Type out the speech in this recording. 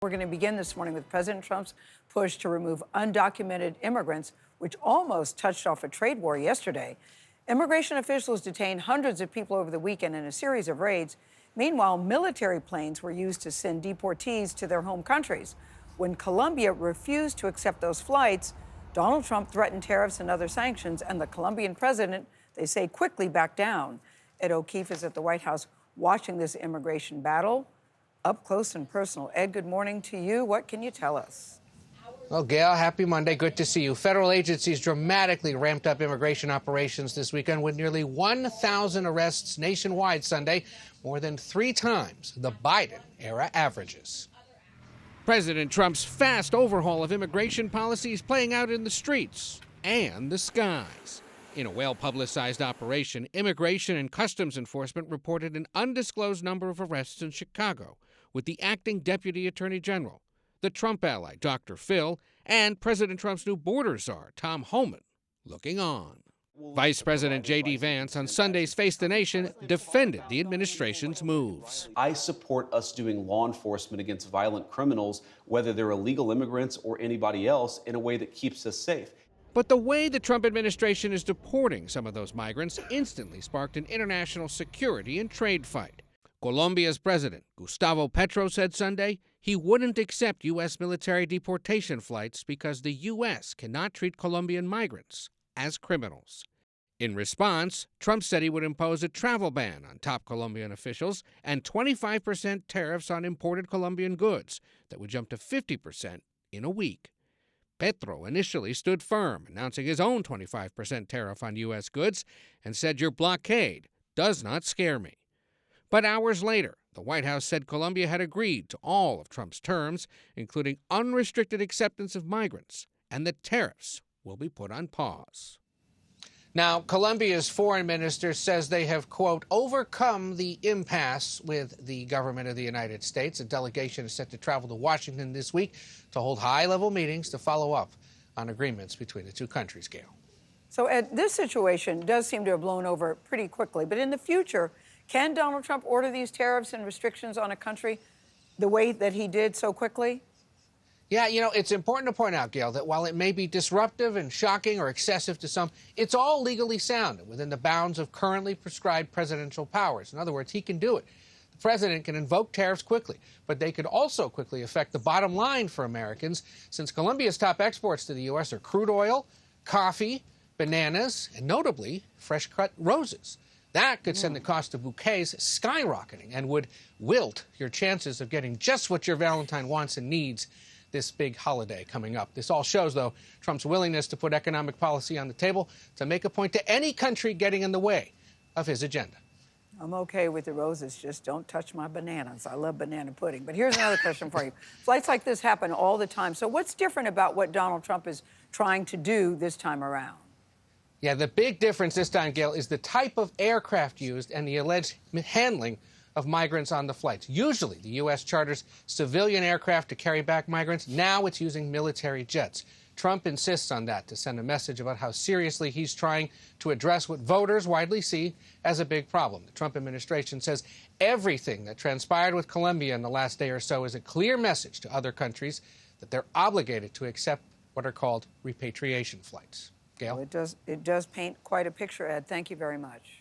we're going to begin this morning with President Trump's push to remove undocumented immigrants, which almost touched off a trade war yesterday. Immigration officials detained hundreds of people over the weekend in a series of raids. Meanwhile, military planes were used to send deportees to their home countries. When Colombia refused to accept those flights, Donald Trump threatened tariffs and other sanctions, and the Colombian president, they say, quickly backed down. Ed O'Keefe is at the White House watching this immigration battle up close and personal. Ed, good morning to you. What can you tell us? Well, Gail, happy Monday. Good to see you. Federal agencies dramatically ramped up immigration operations this weekend with nearly 1,000 arrests nationwide Sunday, more than 3 times the Biden-era averages. President Trump's fast overhaul of immigration policy is playing out in the streets and the skies. In a well-publicized operation, Immigration and Customs Enforcement reported an undisclosed number of arrests in Chicago, with the acting Deputy Attorney General, the Trump ally, Dr. Phil, and President Trump's new border czar, Tom Homan, looking on. Vice President J.D. Vance on Sunday's Face the Nation defended the administration's moves. I support us doing law enforcement against violent criminals, whether they're illegal immigrants or anybody else, in a way that keeps us safe. But the way the Trump administration is deporting some of those migrants instantly sparked an international security and trade fight. Colombia's president, Gustavo Petro, said Sunday he wouldn't accept U.S. military deportation flights because the U.S. cannot treat Colombian migrants as criminals. In response, Trump said he would impose a travel ban on top Colombian officials and 25% tariffs on imported Colombian goods that would jump to 50% in a week. Petro initially stood firm, announcing his own 25% tariff on U.S. goods, and said, "Your blockade does not scare me." But hours later, the White House said Colombia had agreed to all of Trump's terms, including unrestricted acceptance of migrants, and that tariffs will be put on pause. Now, Colombia's foreign minister says they have, quote, overcome the impasse with the government of the United States. A delegation is set to travel to Washington this week to hold high-level meetings to follow up on agreements between the two countries, Gail. So, Ed, this situation does seem to have blown over pretty quickly. But in the future, can Donald Trump order these tariffs and restrictions on a country the way that he did so quickly? Yeah, you know, it's important to point out, Gail, that while it may be disruptive and shocking or excessive to some, it's all legally sound and within the bounds of currently prescribed presidential powers. In other words, he can do it. The president can invoke tariffs quickly, but they could also quickly affect the bottom line for Americans, since Colombia's top exports to the U.S. are crude oil, coffee, bananas, and notably, fresh-cut roses. That could send the cost of bouquets skyrocketing and would wilt your chances of getting just what your Valentine wants and needs this big holiday coming up. This all shows, though, Trump's willingness to put economic policy on the table to make a point to any country getting in the way of his agenda. I'm okay with the roses, just don't touch my bananas. I love banana pudding. But here's another question for you. Flights like this happen all the time. So what's different about what Donald Trump is trying to do this time around? Yeah, the big difference this time, Gail, is the type of aircraft used and the alleged handling of migrants on the flights. Usually, the U.S. charters civilian aircraft to carry back migrants. Now it's using military jets. Trump insists on that to send a message about how seriously he's trying to address what voters widely see as a big problem. The Trump administration says everything that transpired with Colombia in the last day or so is a clear message to other countries that they're obligated to accept what are called repatriation flights. Gail? Well, it does paint quite a picture, Ed. Thank you very much.